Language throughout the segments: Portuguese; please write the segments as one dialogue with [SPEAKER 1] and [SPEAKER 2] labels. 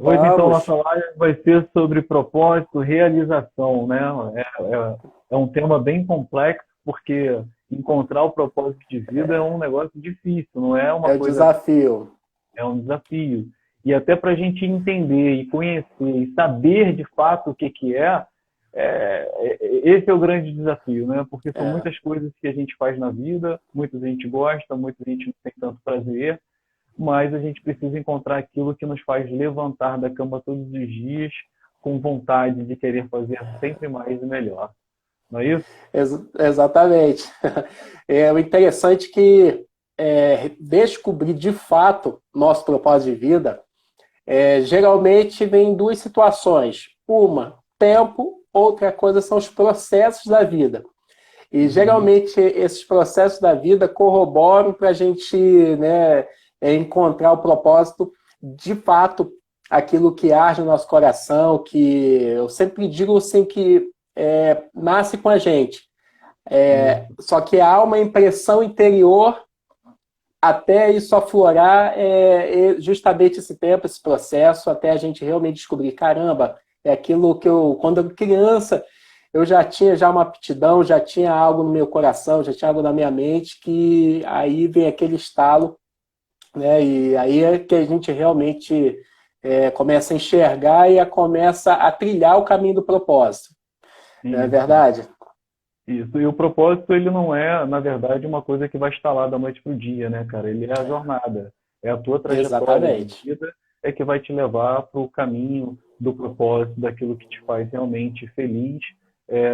[SPEAKER 1] Hoje, então,
[SPEAKER 2] Vamos.
[SPEAKER 1] nossa live vai ser sobre propósito, realização, né? É um tema bem complexo, porque encontrar o propósito de vida é um negócio difícil, não é uma
[SPEAKER 2] É o
[SPEAKER 1] coisa,
[SPEAKER 2] desafio.
[SPEAKER 1] é um desafio. E até para a gente entender e conhecer e saber de fato o que que esse é o grande desafio, né? Porque são
[SPEAKER 2] É,
[SPEAKER 1] muitas coisas que a gente faz na vida, muitas a gente gosta, muitas a gente não tem tanto prazer, mas a gente precisa encontrar aquilo que nos faz levantar da cama todos os dias com vontade de querer fazer sempre mais e melhor. Não é isso?
[SPEAKER 2] exatamente. É o interessante que descobrir de fato nosso propósito de vida geralmente vem em duas situações. Uma, tempo, outra coisa são os processos da vida. E
[SPEAKER 1] Uhum.
[SPEAKER 2] geralmente esses processos da vida corroboram para a gente, né, encontrar o propósito de fato, aquilo que arde no nosso coração, que eu sempre digo assim que nasce com a gente.
[SPEAKER 1] Isso.
[SPEAKER 2] Só que há uma impressão interior até isso aflorar justamente esse tempo, esse processo, até a gente realmente descobrir, caramba, é aquilo que eu, quando eu criança, eu já tinha já uma aptidão, já tinha algo no meu coração, já tinha algo na minha mente, que aí vem aquele estalo, né? E aí é que a gente realmente começa a enxergar e começa a trilhar o caminho do propósito. Não é
[SPEAKER 1] Isso.
[SPEAKER 2] verdade?
[SPEAKER 1] Isso. E o propósito, ele não é, na verdade, uma coisa que vai instalar da noite para o dia, né, cara? Ele é a jornada. É a tua trajetória de
[SPEAKER 2] Exatamente.
[SPEAKER 1] vida é que vai te levar para o caminho do propósito, daquilo que te faz realmente feliz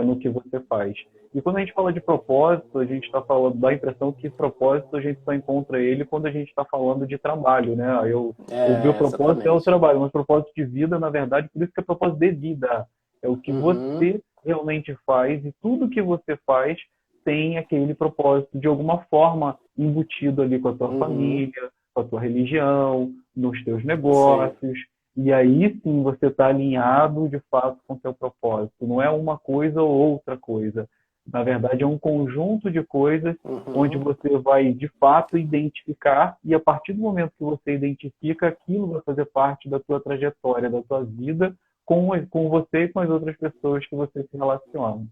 [SPEAKER 1] no que você faz. E quando a gente fala de propósito, a gente está falando, dá a impressão que propósito a gente só encontra ele quando a gente está falando de trabalho, né? O meu propósito é o
[SPEAKER 2] Exatamente.
[SPEAKER 1] trabalho, mas propósito de vida, na verdade, por isso que é propósito de vida. É o que
[SPEAKER 2] Uhum,
[SPEAKER 1] você realmente faz e tudo que você faz tem aquele propósito de alguma forma embutido ali com a tua
[SPEAKER 2] uhum,
[SPEAKER 1] família, com a tua religião, nos teus
[SPEAKER 2] sim.
[SPEAKER 1] negócios. E aí sim você está alinhado de fato com o teu propósito. Não é uma coisa ou outra coisa. Na verdade, é um conjunto de coisas onde
[SPEAKER 2] Uhum.
[SPEAKER 1] você vai de fato identificar e a partir do momento que você identifica, aquilo vai fazer parte da tua trajetória, da tua vida com você e com as outras pessoas que você se relaciona.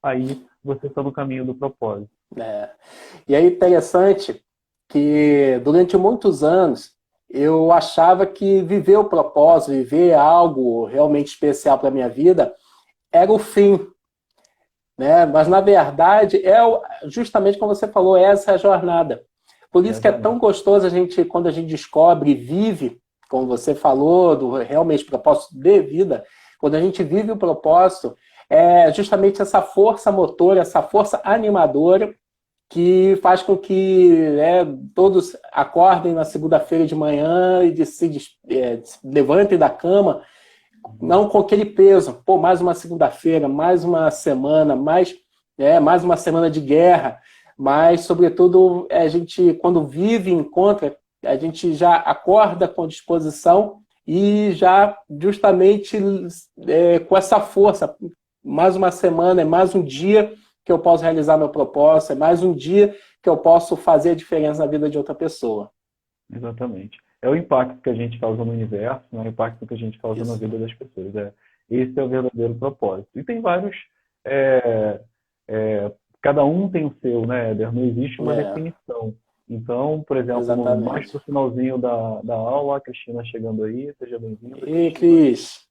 [SPEAKER 1] Aí você está no caminho do propósito.
[SPEAKER 2] É. E é interessante que durante muitos anos eu achava que viver o propósito, viver algo realmente especial para a minha vida, era o fim, né? Mas na verdade justamente como você falou, essa é a jornada. Por isso que é tão
[SPEAKER 1] Exatamente.
[SPEAKER 2] gostoso a gente, quando a gente descobre e vive, como você falou, do realmente propósito de vida, quando a gente vive o propósito, é justamente essa força motora, essa força animadora que faz com que todos acordem na segunda-feira de manhã e se levantem da cama, não com aquele peso, pô, mais uma segunda-feira, mais uma semana, mais uma semana de guerra, mas, sobretudo, a gente, quando vive e encontra, a gente já acorda com disposição e já justamente com essa força, mais uma semana, é mais um dia que eu posso realizar meu propósito, é mais um dia que eu posso fazer a diferença na vida de outra pessoa.
[SPEAKER 1] Exatamente. É o impacto que a gente causa no universo, né? O impacto que a gente causa na
[SPEAKER 2] Isso.
[SPEAKER 1] vida das pessoas. Esse é o verdadeiro propósito. E tem vários. é, Cada um tem o seu, né, Éder? Não existe uma
[SPEAKER 2] É,
[SPEAKER 1] definição. Então, por exemplo, mais
[SPEAKER 2] exatamente.
[SPEAKER 1] para o finalzinho da aula, a Cristina chegando aí, seja bem-vinda,
[SPEAKER 2] E,
[SPEAKER 1] Cristina.
[SPEAKER 2] Cris,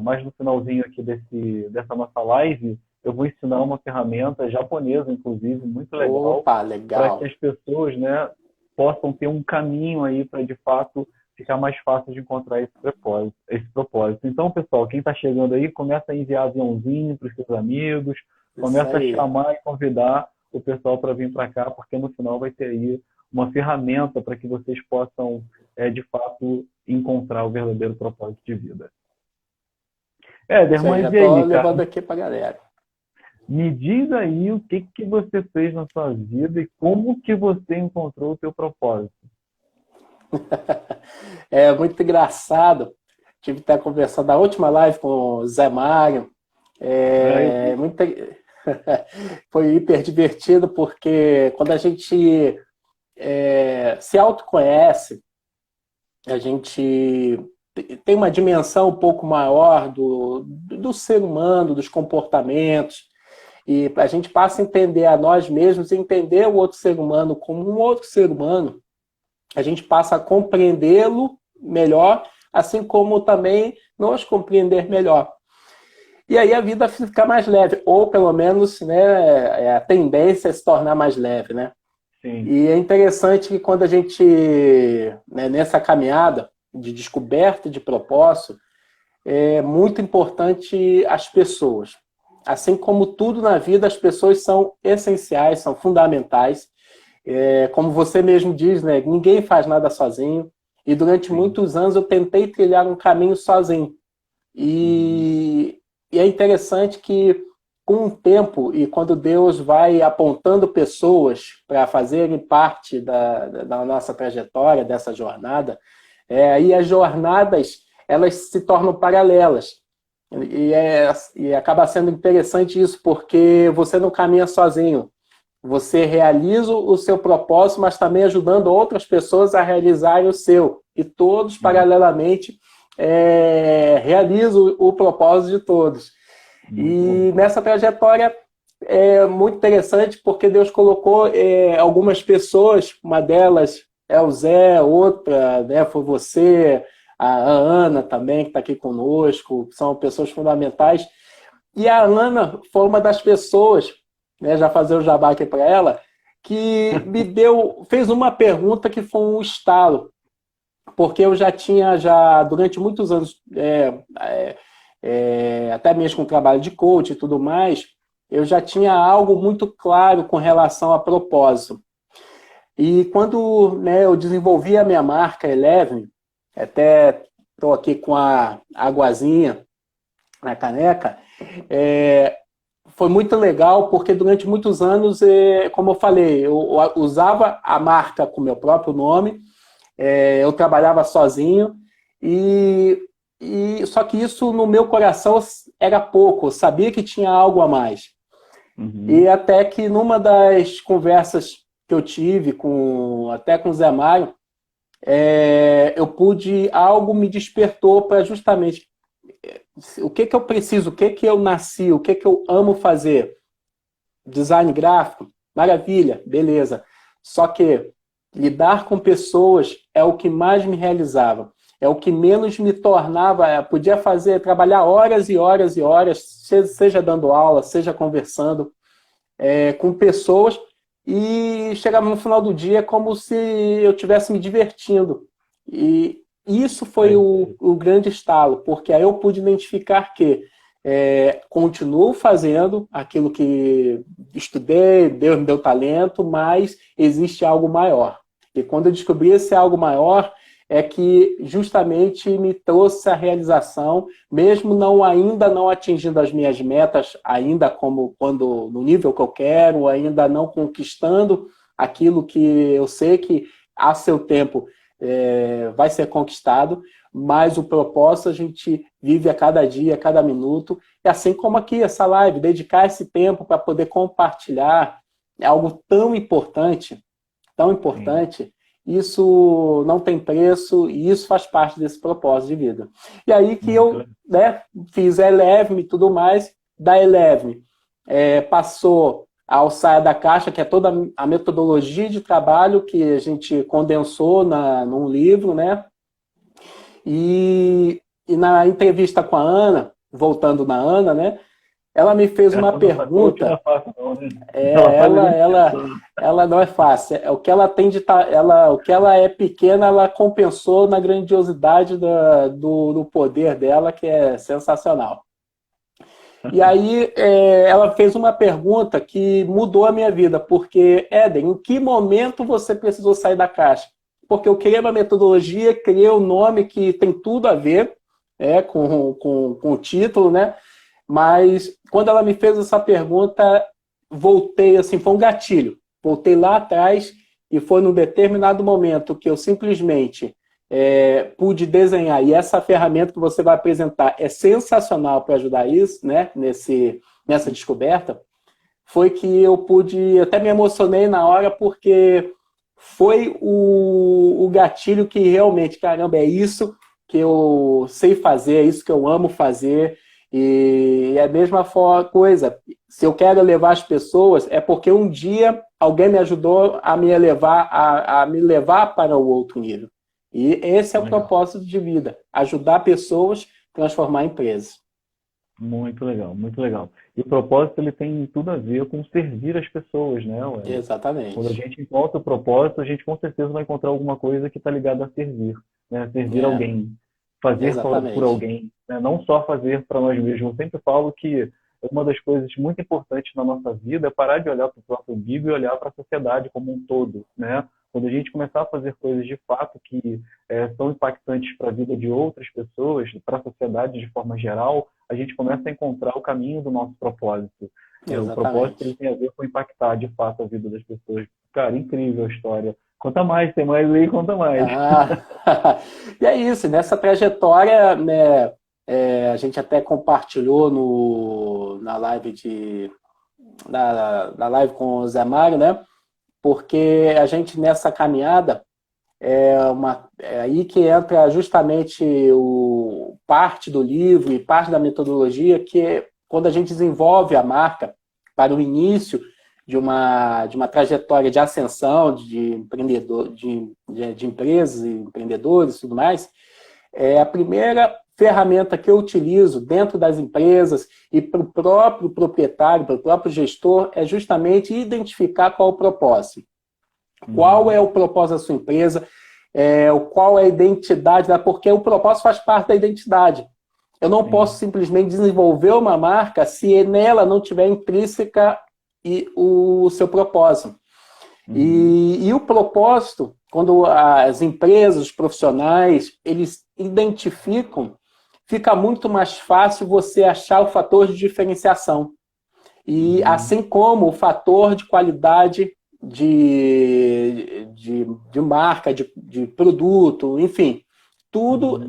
[SPEAKER 1] Mais no finalzinho aqui dessa nossa live, eu vou ensinar uma ferramenta japonesa, inclusive, muito legal,
[SPEAKER 2] opa,
[SPEAKER 1] para que
[SPEAKER 2] legal.
[SPEAKER 1] as pessoas, né, possam ter um caminho aí para, de fato, ficar mais fácil de encontrar esse propósito. Então, pessoal, quem está chegando aí, começa a enviar aviãozinho para os seus amigos,
[SPEAKER 2] Isso
[SPEAKER 1] começa a
[SPEAKER 2] aí.
[SPEAKER 1] chamar e convidar o pessoal para vir para cá, porque no final vai ter aí uma ferramenta para que vocês possam, de fato, encontrar o verdadeiro propósito de vida. Éder,
[SPEAKER 2] Isso aí, já
[SPEAKER 1] mas e
[SPEAKER 2] tô
[SPEAKER 1] aí, cara?
[SPEAKER 2] levando aqui pra galera.
[SPEAKER 1] Me diz aí o que que você fez na sua vida e como que você encontrou o teu propósito.
[SPEAKER 2] É muito engraçado. Tive que estar conversando na última live com o Zé Mário.
[SPEAKER 1] Ah, eu
[SPEAKER 2] É,
[SPEAKER 1] vi.
[SPEAKER 2] muito... Foi hiper divertido porque quando a gente se autoconhece, a gente tem uma dimensão um pouco maior do ser humano, dos comportamentos, e a gente passa a entender a nós mesmos, entender o outro ser humano como um outro ser humano, a gente passa a compreendê-lo melhor, assim como também nos compreender melhor. E aí a vida fica mais leve, ou pelo menos, né, a tendência é se tornar mais leve, né?
[SPEAKER 1] Sim.
[SPEAKER 2] E é interessante que quando a gente, né, nessa caminhada de descoberta de propósito, é muito importante as pessoas. Assim como tudo na vida, as pessoas são essenciais, são fundamentais. Como você mesmo diz, né, ninguém faz nada sozinho. E durante muitos anos eu tentei trilhar um caminho sozinho. E é interessante que, com o tempo, e quando Deus vai apontando pessoas para fazerem parte da nossa trajetória, dessa jornada, aí as jornadas elas se tornam paralelas. E acaba sendo interessante isso, porque você não caminha sozinho. Você realiza o seu propósito, mas também ajudando outras pessoas a realizarem o seu. E todos, paralelamente, realizam o propósito de todos. E nessa trajetória é muito interessante, porque Deus colocou algumas pessoas, uma delas é o Zé, outra, né, foi você, a Ana também, que está aqui conosco, são pessoas fundamentais. E a Ana foi uma das pessoas, né, já fazer o jabá aqui para ela, que fez uma pergunta que foi um estalo, porque eu já tinha, durante muitos anos, até mesmo com o trabalho de coach e tudo mais, eu já tinha algo muito claro com relação a propósito. E quando, né, eu desenvolvi a minha marca Eleven, até estou aqui com a aguazinha na caneca, foi muito legal, porque durante muitos anos, como eu falei, eu usava a marca com meu próprio nome, eu trabalhava sozinho, só que isso no meu coração era pouco, eu sabia que tinha algo a mais. E até que numa das conversas que eu tive até com o Zé Mário, algo me despertou para justamente o que eu preciso, o que eu nasci, o que eu amo fazer. Design gráfico, maravilha, beleza. Só que lidar com pessoas é o que mais me realizava, é o que menos me tornava, podia trabalhar horas e horas e horas, seja dando aula, seja conversando com pessoas, e chegava no final do dia como se eu estivesse me divertindo. E isso foi o grande estalo, porque aí eu pude identificar que continuo fazendo aquilo que estudei, Deus me deu talento, mas existe algo maior. E quando eu descobri esse algo maior, é que justamente me trouxe a realização, mesmo ainda não atingindo as minhas metas, ainda no nível que eu quero, ainda não conquistando aquilo que eu sei que a seu tempo vai ser conquistado, mas o propósito a gente vive a cada dia, a cada minuto, e assim como aqui, essa live, dedicar esse tempo para poder compartilhar é algo tão importante, isso não tem preço, e isso faz parte desse propósito de vida. E aí que eu fiz a Eleven e tudo mais, da Eleven passou ao Saia da Caixa, que é toda a metodologia de trabalho que a gente condensou num livro, né? E na entrevista com a Ana, voltando na Ana, né? Ela me fez uma pergunta. Ela não é fácil. O que ela tem o que ela é pequena, ela compensou na grandiosidade do poder dela, que é sensacional. E aí ela fez uma pergunta que mudou a minha vida, porque, Éden, em que momento você precisou sair da caixa? Porque eu criei uma metodologia, criei um nome que tem tudo a ver com o título, né? Mas quando ela me fez essa pergunta, voltei, assim, foi um gatilho. Voltei lá atrás e foi num determinado momento que eu simplesmente pude desenhar. E essa ferramenta que você vai apresentar é sensacional para ajudar isso, né? Nessa descoberta. Foi que eu pude, até me emocionei na hora, porque foi o gatilho que realmente, caramba, é isso que eu sei fazer, é isso que eu amo fazer. E é a mesma coisa. Se eu quero levar as pessoas, é porque um dia alguém me ajudou a me levar para o outro nível. E esse é o
[SPEAKER 1] Legal.
[SPEAKER 2] propósito de vida: ajudar pessoas a transformar empresas.
[SPEAKER 1] Muito legal, muito legal. E o propósito ele tem tudo a ver com servir as pessoas, né, Wellington? Quando a
[SPEAKER 2] Exatamente.
[SPEAKER 1] gente encontra o propósito, a gente com certeza vai encontrar alguma coisa que está ligada a servir, né? Servir
[SPEAKER 2] É,
[SPEAKER 1] alguém, fazer por
[SPEAKER 2] exatamente.
[SPEAKER 1] alguém, né? Não só fazer para nós mesmos. Eu sempre falo que uma das coisas muito importantes na nossa vida é parar de olhar para o próprio umbigo e olhar para a sociedade como um todo, né? Quando a gente começar a fazer coisas de fato que são impactantes para a vida de outras pessoas, para a sociedade de forma geral, a gente começa a encontrar o caminho do nosso propósito. O propósito ele
[SPEAKER 2] Exatamente.
[SPEAKER 1] tem a ver com impactar de fato a vida das pessoas. Cara, incrível a história. Conta mais, tem mais aí, conta mais.
[SPEAKER 2] Ah, e é isso, nessa trajetória, né, a gente até compartilhou na live na live com o Zé Mário, né? Porque a gente nessa caminhada é aí que entra justamente parte do livro e parte da metodologia, que é quando a gente desenvolve a marca para o início de uma trajetória de ascensão de empreendedor, de empresas e empreendedores e tudo mais. A primeira ferramenta que eu utilizo dentro das empresas e para o próprio proprietário, para o próprio gestor, é justamente identificar qual o propósito. Qual é o propósito da sua empresa, qual é a identidade, porque o propósito faz parte da identidade. Eu não posso simplesmente desenvolver uma marca se nela não tiver intrínseca o seu propósito. E o propósito, quando as empresas, os profissionais, eles identificam, fica muito mais fácil você achar o fator de diferenciação. E assim como o fator de qualidade de marca, de produto, enfim, tudo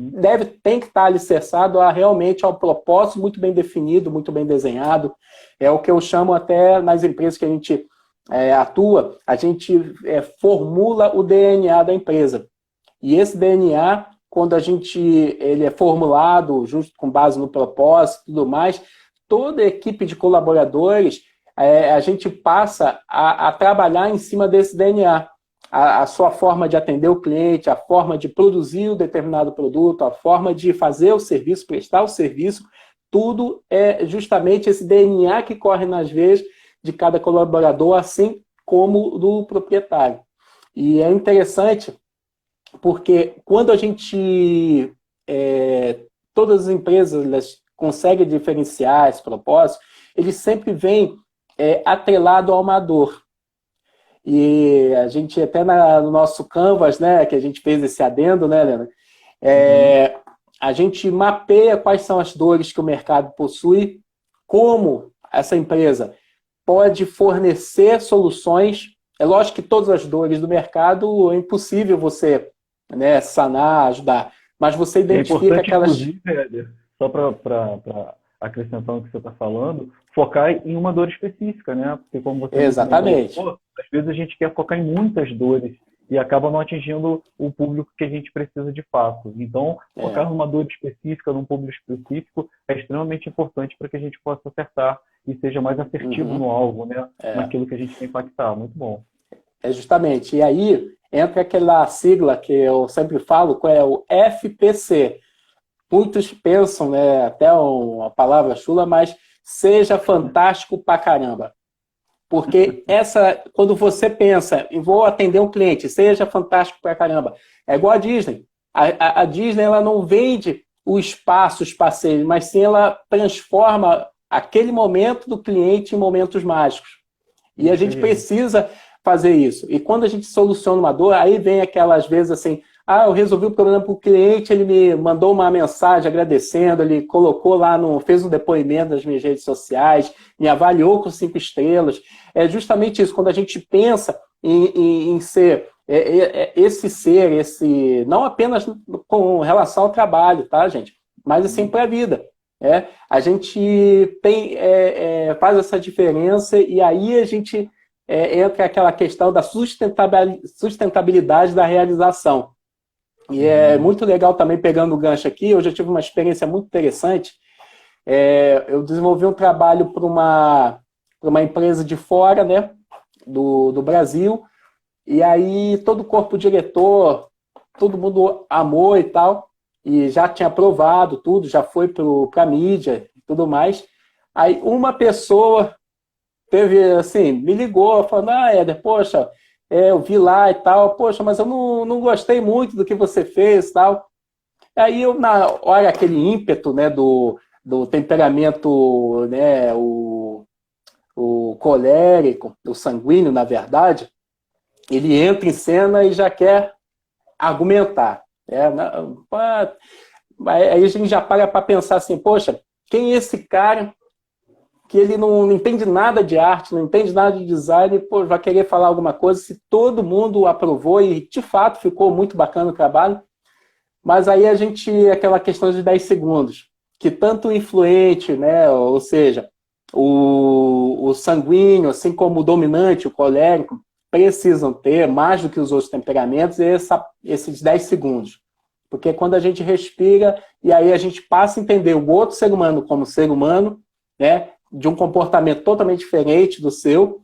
[SPEAKER 2] tem que estar alicerçado realmente ao propósito muito bem definido, muito bem desenhado. É o que eu chamo até nas empresas que a gente atua, a gente formula o DNA da empresa. E esse DNA, quando ele é formulado junto com base no propósito e tudo mais, toda a equipe de colaboradores, a gente passa a trabalhar em cima desse DNA. A sua forma de atender o cliente, a forma de produzir um determinado produto, a forma de fazer o serviço, prestar o serviço, tudo é justamente esse DNA que corre nas veias de cada colaborador, assim como do proprietário. E é interessante porque quando a gente... todas as empresas elas conseguem diferenciar esse propósito, eles sempre vêm atrelado ao amador. E a gente até no nosso Canvas, né, que a gente fez esse adendo, né, Helena? A gente mapeia quais são as dores que o mercado possui, como essa empresa pode fornecer soluções. É lógico que todas as dores do mercado é impossível você, né, sanar, ajudar, mas você identifica aquelas...
[SPEAKER 1] Inclusive, Éder, só para acrescentar o que você está falando, focar em uma dor específica, né? Porque como você
[SPEAKER 2] Exatamente.
[SPEAKER 1] colocou, às vezes a gente quer focar em muitas dores e acaba não atingindo o público que a gente precisa de fato. Então, focar numa dor específica, num público específico, é extremamente importante para que a gente possa acertar e seja mais assertivo no alvo, né? Naquilo que a gente quer impactar. Muito bom.
[SPEAKER 2] Justamente. E aí entra aquela sigla que eu sempre falo, que é o FPC. Muitos pensam, né, até uma palavra chula, mas seja fantástico pra caramba. Porque quando você pensa em vou atender um cliente, seja fantástico pra caramba, é igual a Disney. A Disney ela não vende o espaço, os passeios, mas sim ela transforma aquele momento do cliente em momentos mágicos. E a gente precisa fazer isso. E quando a gente soluciona uma dor, aí vem aquelas vezes assim, eu resolvi o problema para o cliente, ele me mandou uma mensagem agradecendo, ele colocou lá, fez um depoimento nas minhas redes sociais, me avaliou com 5 estrelas. É justamente isso, quando a gente pensa em ser não apenas com relação ao trabalho, tá, gente? Mas assim para a vida. A gente faz essa diferença e aí a gente entra aquela questão da sustentabilidade da realização. E é muito legal também, pegando o gancho aqui, eu já tive uma experiência muito interessante. Eu desenvolvi um trabalho para uma empresa de fora, né, do Brasil, e aí todo o corpo diretor, todo mundo amou e tal, e já tinha aprovado tudo, já foi para a mídia e tudo mais. Aí uma pessoa teve, assim, me ligou, falando, Éder, poxa, eu vi lá e tal, poxa, mas eu não gostei muito do que você fez e tal. Aí eu, na hora, aquele ímpeto, né, do temperamento, né, o colérico, o sanguíneo, na verdade, ele entra em cena e já quer argumentar. Aí a gente já para pensar assim, poxa, quem é esse cara que ele não entende nada de arte, não entende nada de design, pô, vai querer falar alguma coisa se todo mundo aprovou e, de fato, ficou muito bacana o trabalho. Mas aí a gente, aquela questão de 10 segundos, que tanto o influente, né, ou seja, o sanguíneo, assim como o dominante, o colérico, precisam ter, mais do que os outros temperamentos, esses 10 segundos. Porque quando a gente respira, e aí a gente passa a entender o outro ser humano como ser humano, né, de um comportamento totalmente diferente do seu,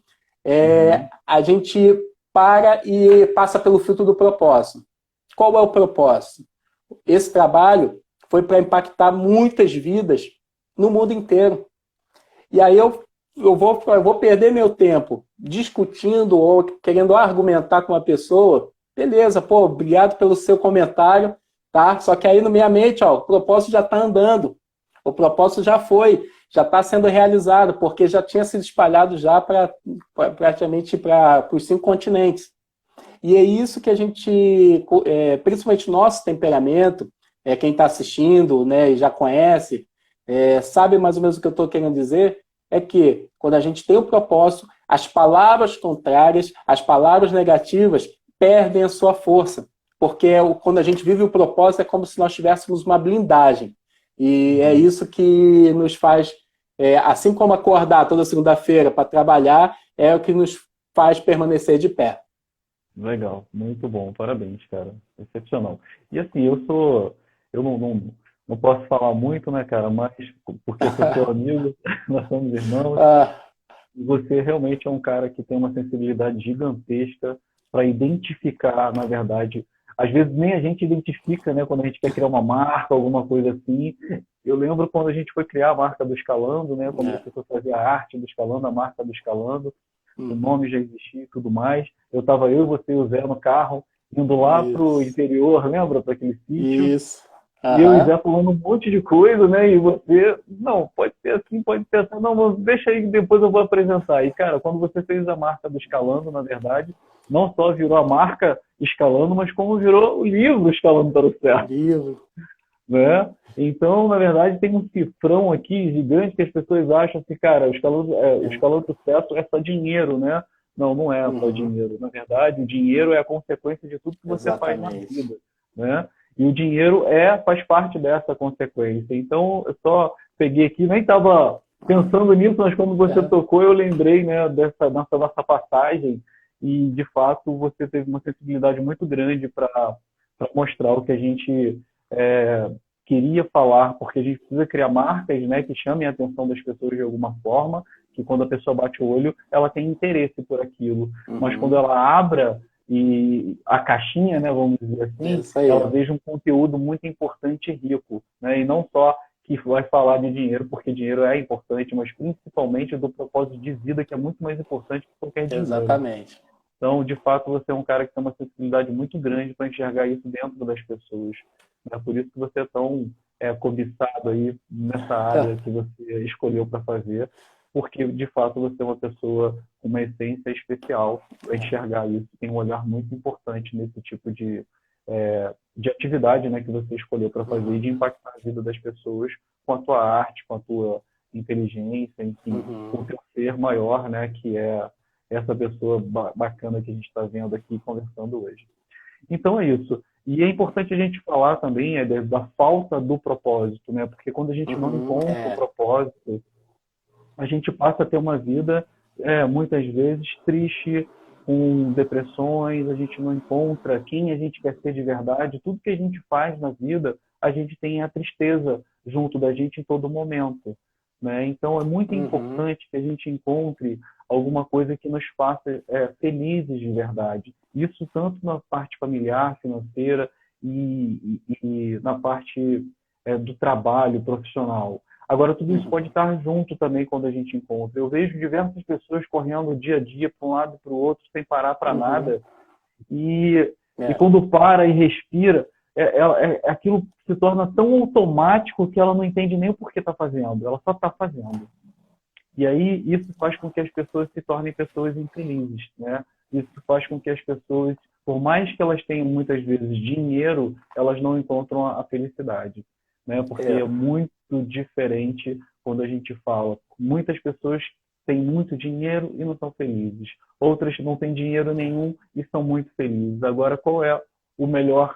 [SPEAKER 2] a gente para e passa pelo filtro do propósito. Qual é o propósito? Esse trabalho foi para impactar muitas vidas no mundo inteiro. E aí eu vou perder meu tempo discutindo ou querendo argumentar com uma pessoa, beleza, pô, obrigado pelo seu comentário, tá? Só que aí na minha mente, ó, o propósito já está andando, o propósito já foi, já está sendo realizado, porque já tinha sido espalhado já praticamente para os 5 continentes. E é isso que a gente, principalmente nosso temperamento, quem está assistindo, né, e já conhece, sabe mais ou menos o que eu estou querendo dizer, é que quando a gente tem o propósito, as palavras contrárias, as palavras negativas perdem a sua força. Porque quando a gente vive o propósito é como se nós tivéssemos uma blindagem. E é isso que nos faz, assim como acordar toda segunda-feira para trabalhar, é o que nos faz permanecer de pé.
[SPEAKER 1] Legal, muito bom, parabéns, cara, excepcional. E assim, eu não posso falar muito, né, cara, mas porque eu sou seu amigo, nós somos irmãos, e você realmente é um cara que tem uma sensibilidade gigantesca para identificar, na verdade, às vezes nem a gente identifica, né, quando a gente quer criar uma marca, alguma coisa assim. Eu lembro quando a gente foi criar a marca do Escalando, né, quando você foi fazer a arte do Escalando, a marca do Escalando, o nome já existia e tudo mais. Eu e você e o Zé no carro, indo lá pro interior, lembra? Para aquele sítio.
[SPEAKER 2] Isso.
[SPEAKER 1] E eu e o Zé falando um monte de coisa, né? E você, não, pode ser assim, pode ser assim. Não, mas deixa aí que depois eu vou apresentar. E, cara, quando você fez a marca do Escalando, na verdade, não só virou a marca Escalando, mas como virou o livro Escalando para o Céu.
[SPEAKER 2] Livro.
[SPEAKER 1] Né? Então, na verdade, tem um cifrão aqui gigante que as pessoas acham que, cara, o escalão do sucesso é só dinheiro, né? Não, não é só dinheiro. Na verdade, o dinheiro é a consequência de tudo que você faz na vida, né? E o dinheiro faz parte dessa consequência. Então, eu só peguei aqui, nem estava pensando nisso, mas quando você tocou, eu lembrei, né, dessa nossa passagem e, de fato, você teve uma sensibilidade muito grande para mostrar o que a gente queria falar, porque a gente precisa criar marcas, né, que chamem a atenção das pessoas de alguma forma, que quando a pessoa bate o olho, ela tem interesse por aquilo. Mas quando ela abra a caixinha, né, vamos dizer assim, ela veja um conteúdo muito importante e rico, né, e não só que vai falar de dinheiro, porque dinheiro é importante, mas principalmente do propósito de vida, que é muito mais importante que qualquer dinheiro.
[SPEAKER 2] Exatamente.
[SPEAKER 1] Então, de fato, você é um cara que tem uma sensibilidade muito grande para enxergar isso dentro das pessoas. É por isso que você é tão cobiçado aí nessa área que você escolheu para fazer, porque, de fato, você é uma pessoa com uma essência especial para enxergar isso. Tem um olhar muito importante nesse tipo de atividade, né, que você escolheu para fazer e de impactar a vida das pessoas com a tua arte, com a tua inteligência, enfim, com o teu ser maior, né, que é essa pessoa bacana que a gente está vendo aqui conversando hoje. Então é isso. E é importante a gente falar também da falta do propósito, né? Porque quando a gente não encontra o propósito, a gente passa a ter uma vida muitas vezes triste, com depressões, a gente não encontra quem a gente quer ser de verdade. Tudo que a gente faz na vida, a gente tem a tristeza junto da gente em todo momento, né? Então é muito importante que a gente encontre alguma coisa que nos faça felizes de verdade. Isso tanto na parte familiar, financeira e na parte do trabalho profissional. Agora, tudo isso pode estar junto também quando a gente encontra. Eu vejo diversas pessoas correndo dia a dia para um lado e para o outro, sem parar para nada. E quando para e respira, aquilo se torna tão automático que ela não entende nem o porquê está fazendo. Ela só está fazendo. E aí, isso faz com que as pessoas se tornem pessoas infelizes, né? Isso faz com que as pessoas, por mais que elas tenham muitas vezes dinheiro, elas não encontram a felicidade, né? Porque é muito diferente quando a gente fala. Muitas pessoas têm muito dinheiro e não são felizes. Outras não têm dinheiro nenhum e são muito felizes. Agora, qual é o melhor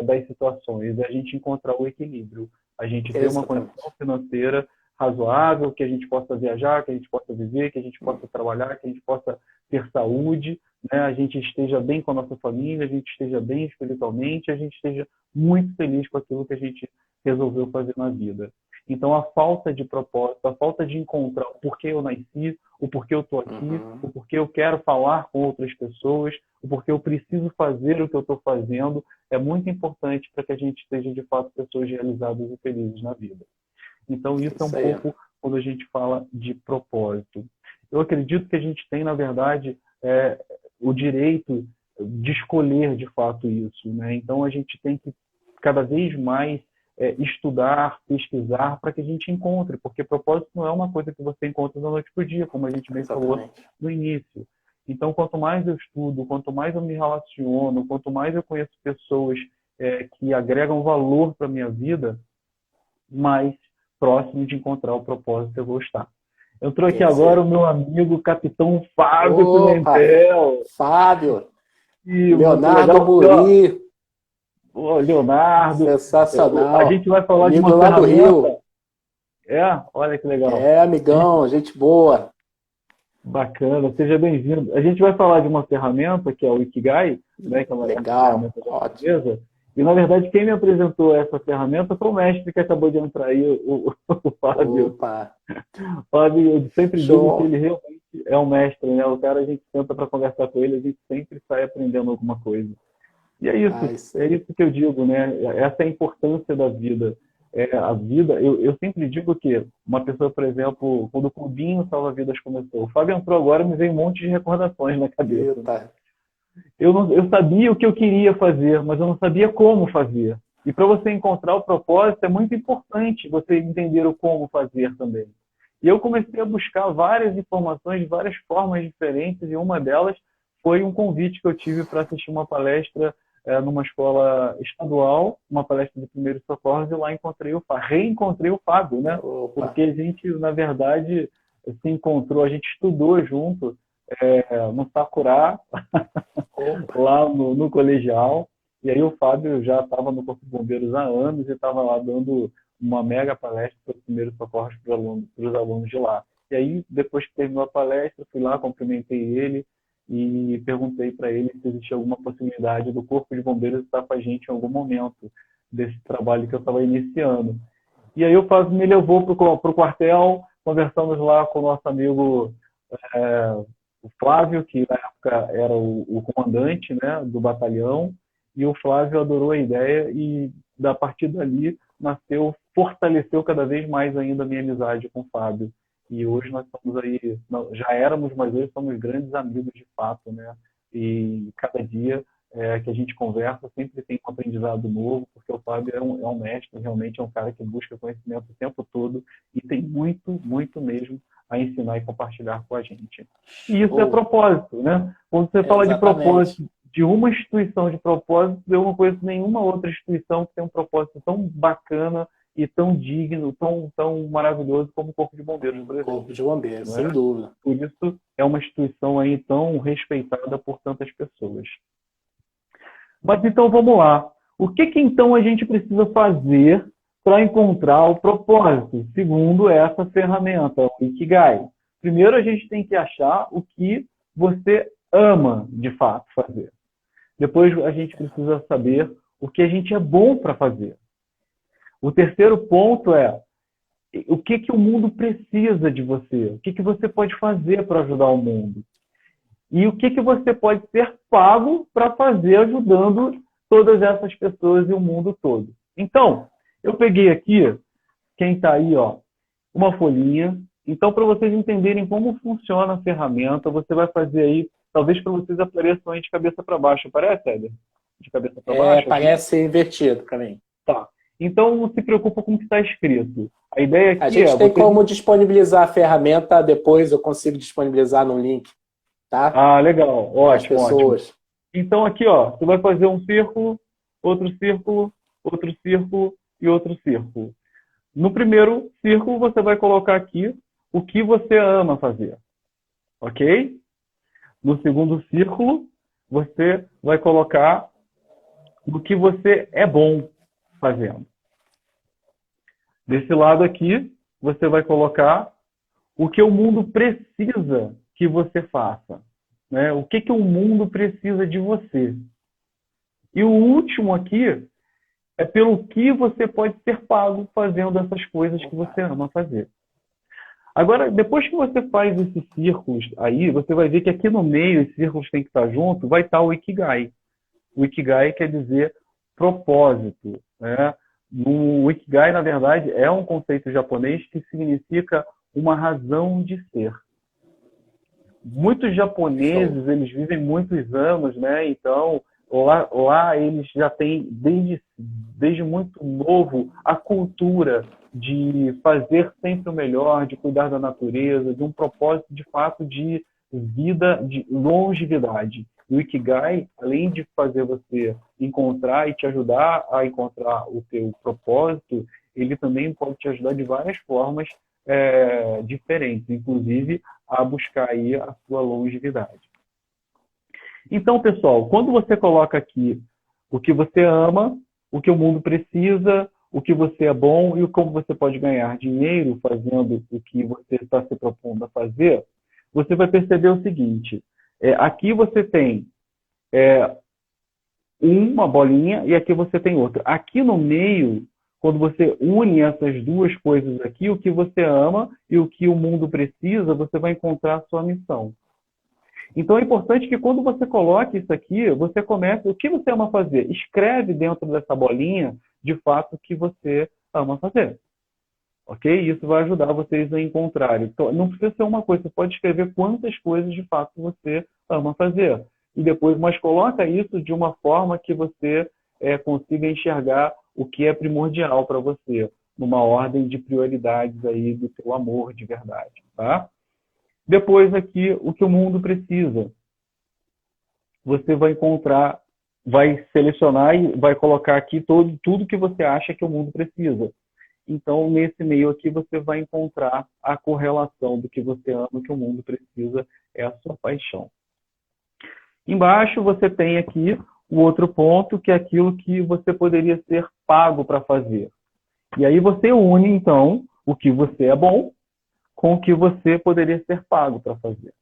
[SPEAKER 1] das situações? A gente encontrar o equilíbrio. A gente ter uma condição financeira razoável, que a gente possa viajar, que a gente possa viver, que a gente possa trabalhar, que a gente possa ter saúde, né? A gente esteja bem com a nossa família, a gente esteja bem espiritualmente, a gente esteja muito feliz com aquilo que a gente resolveu fazer na vida. Então, a falta de propósito, a falta de encontrar o porquê eu nasci, o porquê eu estou aqui, o porquê eu quero falar com outras pessoas, o porquê eu preciso fazer o que eu estou fazendo, é muito importante para que a gente seja, de fato, pessoas realizadas e felizes na vida. Então, isso é um pouco quando a gente fala de propósito. Eu acredito que a gente tem, na verdade, o direito de escolher, de fato, isso, né? Então, a gente tem que, cada vez mais, estudar, pesquisar, para que a gente encontre, porque propósito não é uma coisa que você encontra da noite para o dia, como a gente bem falou no início. Então, quanto mais eu estudo, quanto mais eu me relaciono, quanto mais eu conheço pessoas que agregam valor para a minha vida, mais próximo de encontrar o propósito eu vou estar. Entrou aqui agora o meu amigo Capitão Fábio Pimentel.
[SPEAKER 2] Fábio!
[SPEAKER 1] E
[SPEAKER 2] Leonardo Buri.
[SPEAKER 1] Leonardo.
[SPEAKER 2] Sensacional.
[SPEAKER 1] A gente vai falar
[SPEAKER 2] amigo
[SPEAKER 1] de uma
[SPEAKER 2] lá do Rio.
[SPEAKER 1] Olha que legal.
[SPEAKER 2] Amigão, gente boa.
[SPEAKER 1] Bacana, seja bem-vindo. A gente vai falar de uma ferramenta que é o Ikigai, né, que é uma ferramenta da empresa. E, na verdade, quem me apresentou essa ferramenta foi o mestre que acabou de entrar aí, o Fábio.
[SPEAKER 2] Opa.
[SPEAKER 1] Fábio, eu sempre digo que ele realmente é um mestre, né? O cara, a gente senta para conversar com ele, a gente sempre sai aprendendo alguma coisa. E é isso, é isso que eu digo, né? Essa é a importância da vida. A vida, eu sempre digo que uma pessoa, por exemplo, quando o Clubinho Salva Vidas começou, o Fábio entrou agora e me veio um monte de recordações na cabeça. Né? Eu sabia o que eu queria fazer, mas eu não sabia como fazer. E para você encontrar o propósito, é muito importante você entender o como fazer também. E eu comecei a buscar várias informações de várias formas diferentes, e uma delas foi um convite que eu tive para assistir uma palestra numa escola estadual, uma palestra de primeiros socorros, e lá reencontrei o Fábio, né? Porque a gente, na verdade, se encontrou, a gente estudou junto no Sakurá, lá no colegial, e aí o Fábio já estava no Corpo de Bombeiros há anos e estava lá dando uma mega palestra para os primeiros socorros para os alunos de lá. E aí, depois que terminou a palestra, fui lá, cumprimentei ele e perguntei para ele se existia alguma possibilidade do Corpo de Bombeiros estar com a gente em algum momento desse trabalho que eu estava iniciando. E aí o Fábio me levou para o quartel, conversamos lá com o nosso amigo o Flávio, que na época era o comandante, né, do batalhão, e o Flávio adorou a ideia e, a partir dali, fortaleceu cada vez mais ainda a minha amizade com o Fábio. E hoje nós estamos aí, já éramos, mas hoje somos grandes amigos de fato, né? E cada dia que a gente conversa sempre tem um aprendizado novo, porque o Fábio é um mestre, realmente é um cara que busca conhecimento o tempo todo e tem muito, muito mesmo a ensinar e compartilhar com a gente. E isso é propósito, né? Quando você fala de propósito, de uma instituição de propósito, eu não conheço nenhuma outra instituição que tem um propósito tão bacana e tão digno, tão maravilhoso como o Corpo de Bombeiros, por exemplo.
[SPEAKER 2] Corpo de Bombeiros, sem dúvida.
[SPEAKER 1] Por isso é uma instituição aí tão respeitada por tantas pessoas. Mas então vamos lá. O que então a gente precisa fazer para encontrar o propósito, segundo essa ferramenta, o Ikigai? Primeiro a gente tem que achar o que você ama de fato fazer. Depois a gente precisa saber o que a gente é bom para fazer. O terceiro ponto é o que o mundo precisa de você, o que você pode fazer para ajudar o mundo. E o que você pode ser pago para fazer ajudando todas essas pessoas e o mundo todo. Então, eu peguei aqui, quem está aí, ó, uma folhinha. Então, para vocês entenderem como funciona a ferramenta, você vai fazer aí, talvez para vocês apareçam aí de cabeça para baixo. Parece, Éder? De cabeça para baixo?
[SPEAKER 2] Parece invertido para mim.
[SPEAKER 1] Tá. Então, não se preocupa com o que está escrito. A ideia aqui
[SPEAKER 2] a gente tem como disponibilizar a ferramenta depois, eu consigo disponibilizar no link. Tá?
[SPEAKER 1] Ah, legal. Ótimo,
[SPEAKER 2] pessoas.
[SPEAKER 1] Ótimo. Então, aqui, ó, você vai fazer um círculo, outro círculo e outro círculo. No primeiro círculo, você vai colocar aqui o que você ama fazer. Ok? No segundo círculo, você vai colocar o que você é bom fazendo. Desse lado aqui, você vai colocar o que o mundo precisa que você faça. Né? O que o mundo precisa de você. E o último aqui é pelo que você pode ser pago fazendo essas coisas que você ama fazer. Agora, depois que você faz esses círculos aí, você vai ver que aqui no meio, esses círculos têm que estar junto, vai estar o Ikigai. O Ikigai quer dizer propósito. Né? O Ikigai, na verdade, é um conceito japonês que significa uma razão de ser. Muitos japoneses, eles vivem muitos anos, né? Então, lá eles já têm, desde muito novo, a cultura de fazer sempre o melhor, de cuidar da natureza, de um propósito, de fato, de vida, de longevidade. E o Ikigai, além de fazer você encontrar e te ajudar a encontrar o teu propósito, ele também pode te ajudar de várias formas diferentes, inclusive a buscar aí a sua longevidade. Então, pessoal, quando você coloca aqui o que você ama, o que o mundo precisa, o que você é bom e como você pode ganhar dinheiro fazendo o que você está se propondo a fazer, você vai perceber o seguinte, aqui você tem uma bolinha e aqui você tem outra. Aqui no meio, quando você une essas duas coisas aqui, o que você ama e o que o mundo precisa, você vai encontrar a sua missão. Então é importante que quando você coloque isso aqui, você comece, o que você ama fazer? Escreve dentro dessa bolinha, de fato, o que você ama fazer. Ok? Isso vai ajudar vocês a encontrarem. Então, não precisa ser uma coisa, você pode escrever quantas coisas de fato você ama fazer. E depois, mas coloca isso de uma forma que você consiga enxergar o que é primordial para você, numa ordem de prioridades aí do seu amor de verdade, tá? Depois aqui, o que o mundo precisa. Você vai encontrar, vai selecionar e vai colocar aqui tudo que você acha que o mundo precisa. Então, nesse meio aqui, você vai encontrar a correlação do que você ama e que o mundo precisa, é a sua paixão. Embaixo, você tem aqui o outro ponto, que é aquilo que você poderia ser pago para fazer. E aí você une, então, o que você é bom com o que você poderia ser pago para fazer.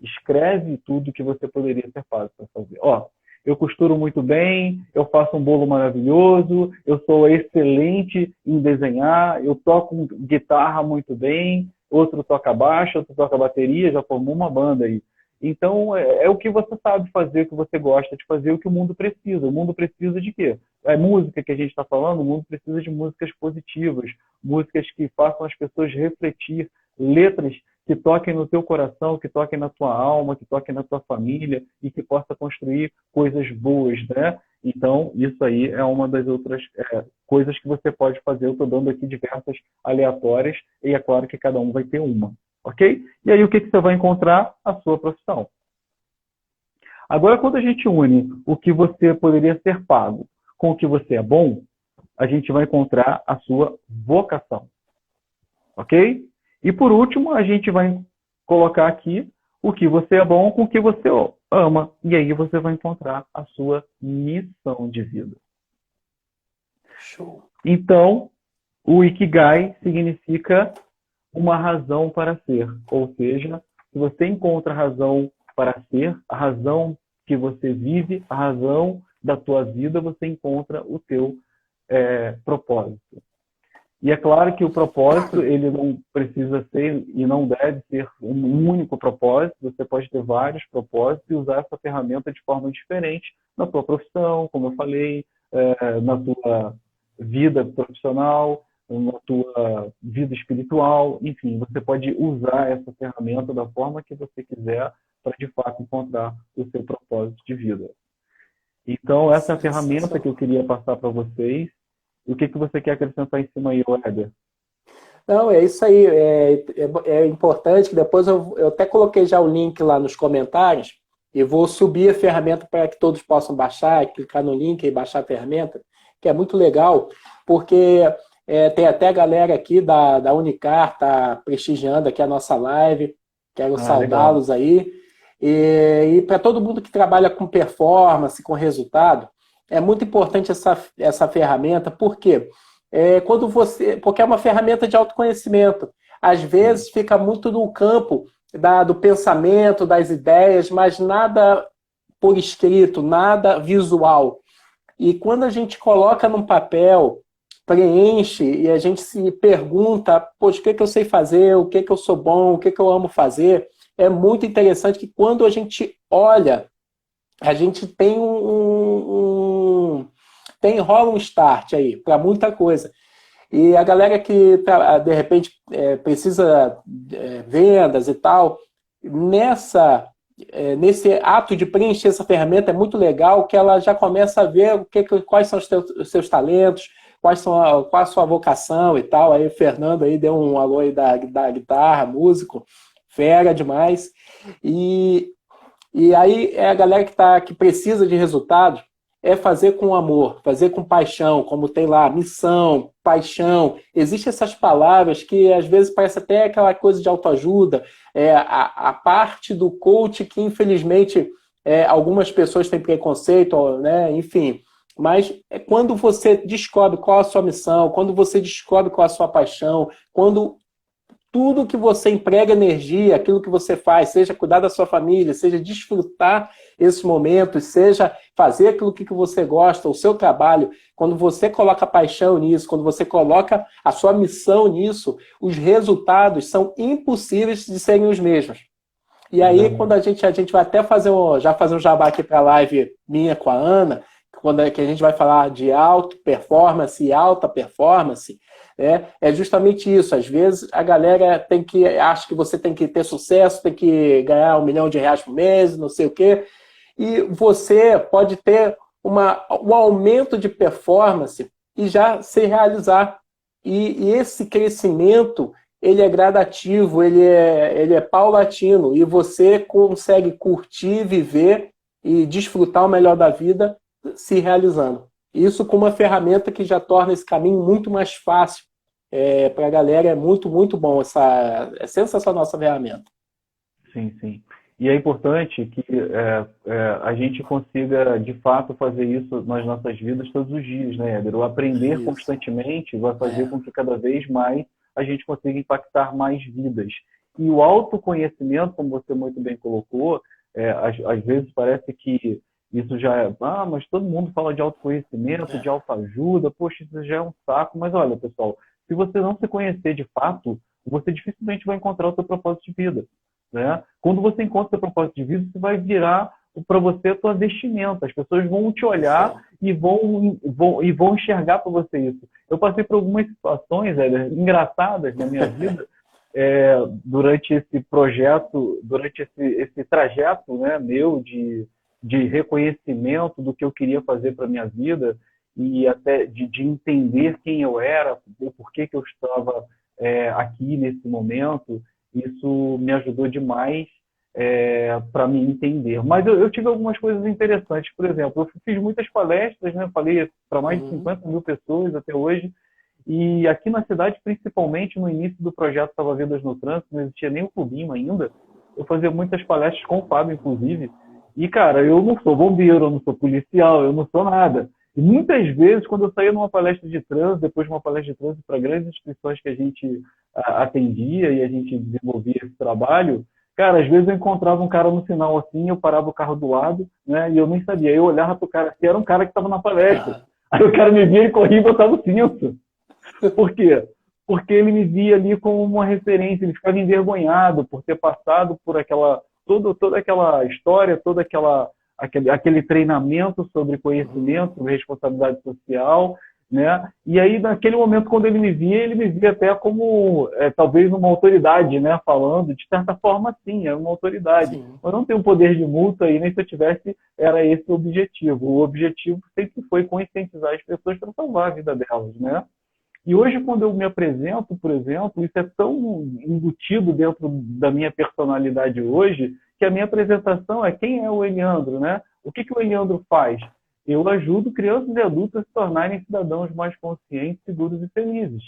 [SPEAKER 1] Escreve tudo que você poderia ser pago para fazer. Ó, eu costuro muito bem, eu faço um bolo maravilhoso, eu sou excelente em desenhar, eu toco guitarra muito bem, outro toca baixo, outro toca bateria, já formou uma banda aí. Então, é o que você sabe fazer, o que você gosta de fazer, o que o mundo precisa. O mundo precisa de quê? É música que a gente está falando, o mundo precisa de músicas positivas, músicas que façam as pessoas refletir, letras que toquem no teu coração, que toquem na tua alma, que toquem na tua família e que possa construir coisas boas, né? Então, isso aí é uma das outras coisas que você pode fazer. Eu estou dando aqui diversas aleatórias e é claro que cada um vai ter uma. Ok? E aí o que você vai encontrar? A sua profissão. Agora, quando a gente une o que você poderia ser pago com o que você é bom, a gente vai encontrar a sua vocação. Ok? E por último, a gente vai colocar aqui o que você é bom com o que você ama. E aí você vai encontrar a sua missão de vida.
[SPEAKER 2] Show.
[SPEAKER 1] Então, o Ikigai significa uma razão para ser. Ou seja, se você encontra a razão para ser, a razão que você vive, a razão da tua vida, você encontra o teu propósito. E é claro que o propósito, ele não precisa ser e não deve ser um único propósito. Você pode ter vários propósitos e usar essa ferramenta de forma diferente na tua profissão, como eu falei, na tua vida profissional, na tua vida espiritual. Enfim, você pode usar essa ferramenta da forma que você quiser para, de fato, encontrar o seu propósito de vida. Então, essa é a ferramenta que eu queria passar para vocês. O que você quer acrescentar em cima aí, Weber?
[SPEAKER 2] Não, é isso aí. É importante que depois eu até coloquei já o link lá nos comentários e vou subir a ferramenta para que todos possam baixar, clicar no link e baixar a ferramenta, que é muito legal, porque tem até a galera aqui da Unicar, tá prestigiando aqui a nossa live. Quero saudá-los aí. E para todo mundo que trabalha com performance, com resultado, é muito importante essa ferramenta, por quê? Porque é uma ferramenta de autoconhecimento. Às vezes fica muito no campo do pensamento, das ideias, mas nada por escrito, nada visual. E quando a gente coloca num papel, preenche e a gente se pergunta, poxa, o que eu sei fazer, o que eu sou bom, o que eu amo fazer, é muito interessante que quando a gente olha, a gente tem rola um start aí para muita coisa. E a galera que, de repente, precisa vendas e tal, nesse ato de preencher essa ferramenta é muito legal que ela já começa a ver quais são os seus talentos, qual a sua vocação e tal. Aí o Fernando aí deu um alô aí da guitarra, músico, fera demais. E aí a galera que precisa de resultados é fazer com amor, fazer com paixão, como tem lá, missão, paixão. Existem essas palavras que às vezes parece até aquela coisa de autoajuda, a parte do coach que infelizmente algumas pessoas têm preconceito, né? Enfim. Mas é quando você descobre qual a sua missão, quando você descobre qual a sua paixão, quando tudo que você emprega energia, aquilo que você faz, seja cuidar da sua família, seja desfrutar esses momentos, seja fazer aquilo que você gosta, o seu trabalho, quando você coloca paixão nisso, quando você coloca a sua missão nisso, os resultados são impossíveis de serem os mesmos. E aí, quando a gente vai até fazer um jabá aqui para a live minha com a Ana, que a gente vai falar de alta performance e alta performance, é justamente isso. Às vezes a galera acha que você tem que ter sucesso, tem que ganhar R$1 milhão por mês, não sei o quê, e você pode ter um aumento de performance e já se realizar. E esse crescimento, ele é gradativo, ele é paulatino, e você consegue curtir, viver e desfrutar o melhor da vida se realizando. Isso com uma ferramenta que já torna esse caminho muito mais fácil para a galera. É muito, muito bom. É sensacional essa ferramenta.
[SPEAKER 1] Sim, sim. E é importante que a gente consiga, de fato, fazer isso nas nossas vidas todos os dias, né, Éder? O aprender constantemente vai fazer com que cada vez mais a gente consiga impactar mais vidas. E o autoconhecimento, como você muito bem colocou, às vezes parece que isso já mas todo mundo fala de autoconhecimento, de autoajuda, poxa, isso já é um saco. Mas olha, pessoal, se você não se conhecer de fato, você dificilmente vai encontrar o seu propósito de vida, né? Quando você encontra o seu propósito de vida, você vai virar para você a tua vestimenta. As pessoas vão te olhar e vão enxergar para você isso. Eu passei por algumas situações engraçadas na minha vida durante esse projeto, durante esse trajeto, né, meu de reconhecimento do que eu queria fazer para a minha vida e até de entender quem eu era, o porquê que eu estava aqui nesse momento. Isso me ajudou demais para me entender. Mas eu tive algumas coisas interessantes. Por exemplo, eu fiz muitas palestras, né? Falei para mais de 50 mil pessoas até hoje. E aqui na cidade, principalmente no início do projeto Salva Vidas no Trânsito, não existia nem o clubinho ainda. Eu fazia muitas palestras com o Fábio, inclusive. E, cara, eu não sou bombeiro, eu não sou policial, eu não sou nada. E muitas vezes, quando eu saía numa palestra de trânsito, depois de uma palestra de trânsito para grandes instituições que a gente atendia e a gente desenvolvia esse trabalho, cara, às vezes eu encontrava um cara no sinal assim, eu parava o carro do lado, né, e eu nem sabia. Eu olhava pro cara, assim, era um cara que estava na palestra. Aí o cara me via e corria e botava o cinto. Por quê? Porque ele me via ali como uma referência, ele ficava envergonhado por ter passado por toda aquela história, aquele treinamento sobre conhecimento, sobre responsabilidade social, né? E aí, naquele momento, quando ele me via até como, talvez, uma autoridade, né? Falando, de certa forma, sim, é uma autoridade.
[SPEAKER 2] Sim.
[SPEAKER 1] Eu não tenho poder de multa e nem se eu tivesse, era esse o objetivo. O objetivo sempre foi conscientizar as pessoas para salvar a vida delas, né? E hoje, quando eu me apresento, por exemplo, isso é tão embutido dentro da minha personalidade hoje, que a minha apresentação é quem é o Eliandro, né? O que o Eliandro faz? Eu ajudo crianças e adultos a se tornarem cidadãos mais conscientes, seguros e felizes.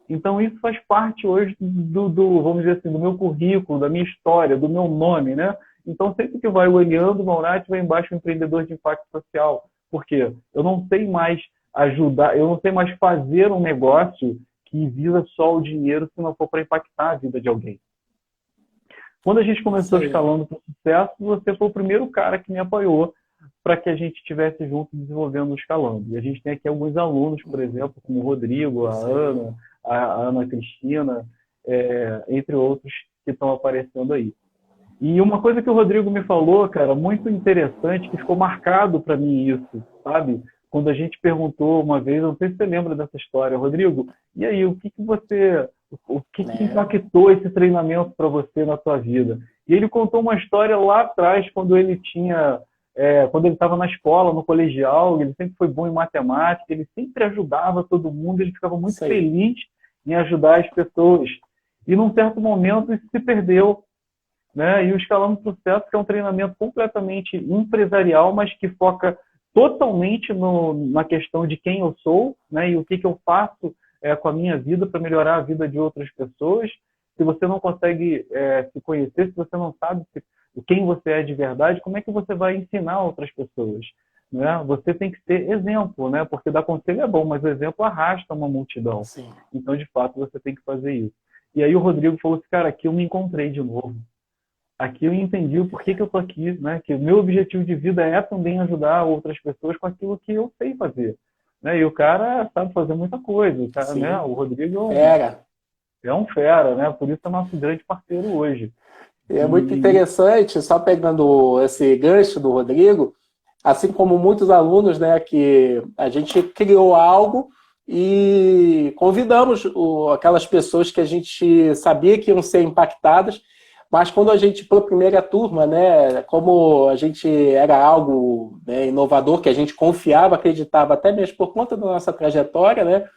[SPEAKER 1] Então, isso faz parte hoje vamos dizer assim, do meu currículo, da minha história, do meu nome, né? Então, sempre que vai o Eliandro Maurati, vai embaixo o empreendedor de impacto social. Por quê? Eu não sei mais ajudar, eu não sei mais fazer um negócio que visa só o dinheiro se não for para impactar a vida de alguém. Quando a gente começou escalando para o sucesso, você foi o primeiro cara que me apoiou para que a gente estivesse junto desenvolvendo o escalando. E a gente tem aqui alguns alunos, por exemplo, como o Rodrigo, a Ana Cristina, entre outros que estão aparecendo aí. E uma coisa que o Rodrigo me falou, cara, muito interessante, que ficou marcado para mim isso, sabe? Quando a gente perguntou uma vez, eu não sei se você lembra dessa história, Rodrigo, e aí, o que impactou esse treinamento para você na sua vida? E ele contou uma história lá atrás, quando ele estava na escola, no colegial, ele sempre foi bom em matemática, ele sempre ajudava todo mundo, ele ficava muito feliz em ajudar as pessoas. E num certo momento isso se perdeu, né? E o Escalando Sucesso, que é um treinamento completamente empresarial, mas que foca totalmente na questão de quem eu sou, né? E o que eu faço com a minha vida para melhorar a vida de outras pessoas. Se você não consegue se conhecer, se você não sabe quem você é de verdade, como é que você vai ensinar outras pessoas? Né? Você tem que ter exemplo, né? Porque dar conselho é bom, mas o exemplo arrasta uma multidão.
[SPEAKER 2] Sim.
[SPEAKER 1] Então, de fato, você tem que fazer isso. E aí o Rodrigo falou assim, cara, aqui eu me encontrei de novo. Aqui eu entendi o porquê que eu estou aqui, né? Que o meu objetivo de vida é também ajudar outras pessoas com aquilo que eu sei fazer. Né? E o cara sabe fazer muita coisa. O cara, né? O Rodrigo é um fera, né? Por isso é nosso grande parceiro hoje.
[SPEAKER 2] É muito interessante, só pegando esse gancho do Rodrigo, assim como muitos alunos, né, que a gente criou algo e convidamos aquelas pessoas que a gente sabia que iam ser impactadas, mas quando a gente, pela primeira turma, né, como a gente era algo, né, inovador, que a gente confiava, acreditava, até mesmo por conta da nossa trajetória, né,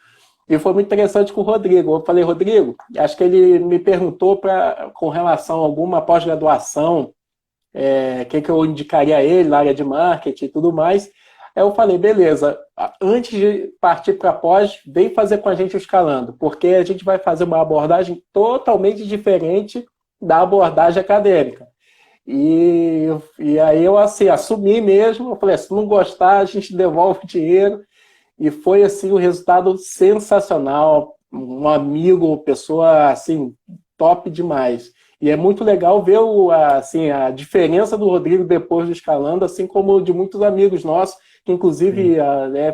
[SPEAKER 2] e foi muito interessante com o Rodrigo. Eu falei, Rodrigo, acho que ele me perguntou com relação a alguma pós-graduação, que eu indicaria a ele na área de marketing e tudo mais. Aí eu falei, beleza, antes de partir para pós, vem fazer com a gente o Escalando, porque a gente vai fazer uma abordagem totalmente diferente da abordagem acadêmica. E aí eu assim, assumi mesmo, eu falei, se não gostar, a gente devolve o dinheiro. E foi assim, um resultado sensacional, um amigo, pessoa assim, top demais. E é muito legal ver assim, a diferença do Rodrigo depois do Escalando, assim como de muitos amigos nossos, que inclusive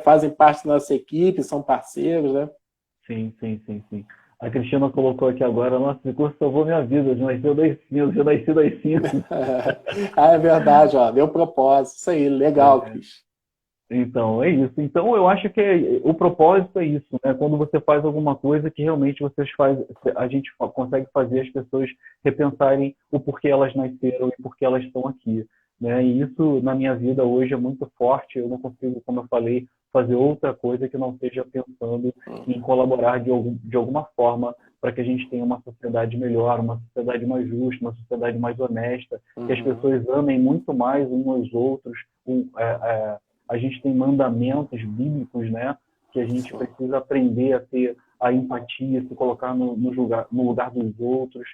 [SPEAKER 2] fazem parte da nossa equipe, são parceiros, né?
[SPEAKER 1] Sim. A Cristina colocou aqui agora, nossa, esse curso salvou minha vida, eu nasci das cinzas.
[SPEAKER 2] É verdade, ó, deu propósito, isso aí, legal, Cris.
[SPEAKER 1] Então, é isso. Então, eu acho que o propósito é isso, né? Quando você faz alguma coisa que realmente a gente consegue fazer as pessoas repensarem o porquê elas nasceram e porquê elas estão aqui, né? E isso, na minha vida hoje, é muito forte. Eu não consigo, como eu falei, fazer outra coisa que não seja pensando em colaborar de alguma forma para que a gente tenha uma sociedade melhor, uma sociedade mais justa, uma sociedade mais honesta, que as pessoas amem muito mais uns aos outros, a gente tem mandamentos bíblicos, né? Que a gente precisa aprender a ter a empatia, se colocar no lugar dos outros,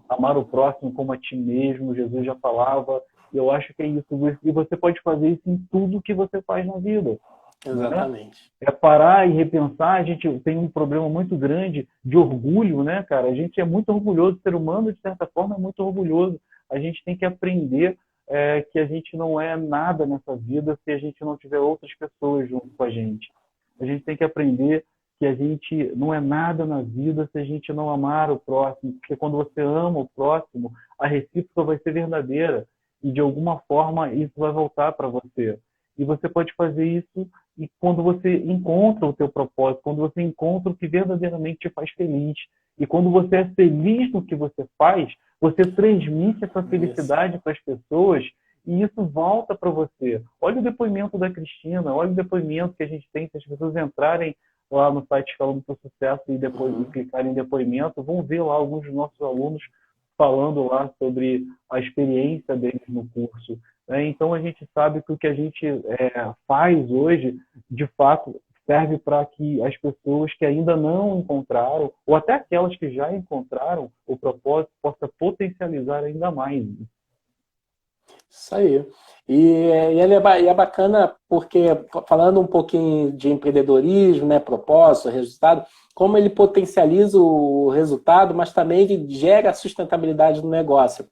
[SPEAKER 1] amar o próximo como a ti mesmo. Jesus já falava. E eu acho que é isso. E você pode fazer isso em tudo que você faz na vida. né?
[SPEAKER 2] Exatamente.
[SPEAKER 1] É parar e repensar. A gente tem um problema muito grande de orgulho, né, cara? A gente é muito orgulhoso, o ser humano, de certa forma, é muito orgulhoso. A gente tem que aprender que a gente não é nada nessa vida se a gente não tiver outras pessoas junto com a gente. A gente tem que aprender que a gente não é nada na vida se a gente não amar o próximo, porque quando você ama o próximo, a recíproca vai ser verdadeira e de alguma forma isso vai voltar para você. E você pode fazer isso e quando você encontra o teu propósito, quando você encontra o que verdadeiramente te faz feliz. E quando você é feliz no que você faz, você transmite essa felicidade para as pessoas e isso volta para você. Olha o depoimento da Cristina, olha o depoimento que a gente tem. Se as pessoas entrarem lá no site Escalando para o Sucesso e depois e clicarem em depoimento, vão ver lá alguns dos nossos alunos falando lá sobre a experiência deles no curso. Então, a gente sabe que o que a gente faz hoje, de fato, serve para que as pessoas que ainda não encontraram, ou até aquelas que já encontraram o propósito, possa potencializar ainda mais.
[SPEAKER 2] Isso aí. E é bacana porque, falando um pouquinho de empreendedorismo, né, propósito, resultado, como ele potencializa o resultado, mas também ele gera a sustentabilidade do negócio.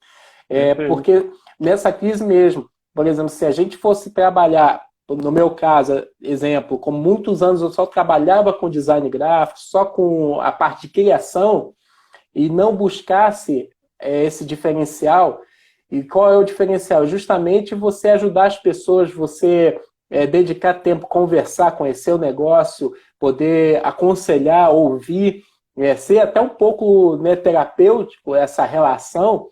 [SPEAKER 2] Porque nessa crise mesmo, por exemplo, se a gente fosse trabalhar, no meu caso, exemplo, com muitos anos eu só trabalhava com design gráfico, só com a parte de criação, e não buscasse esse diferencial. E qual é o diferencial? Justamente você ajudar as pessoas, você dedicar tempo, conversar, conhecer o negócio, poder aconselhar, ouvir, ser até um pouco, né, terapêutico essa relação.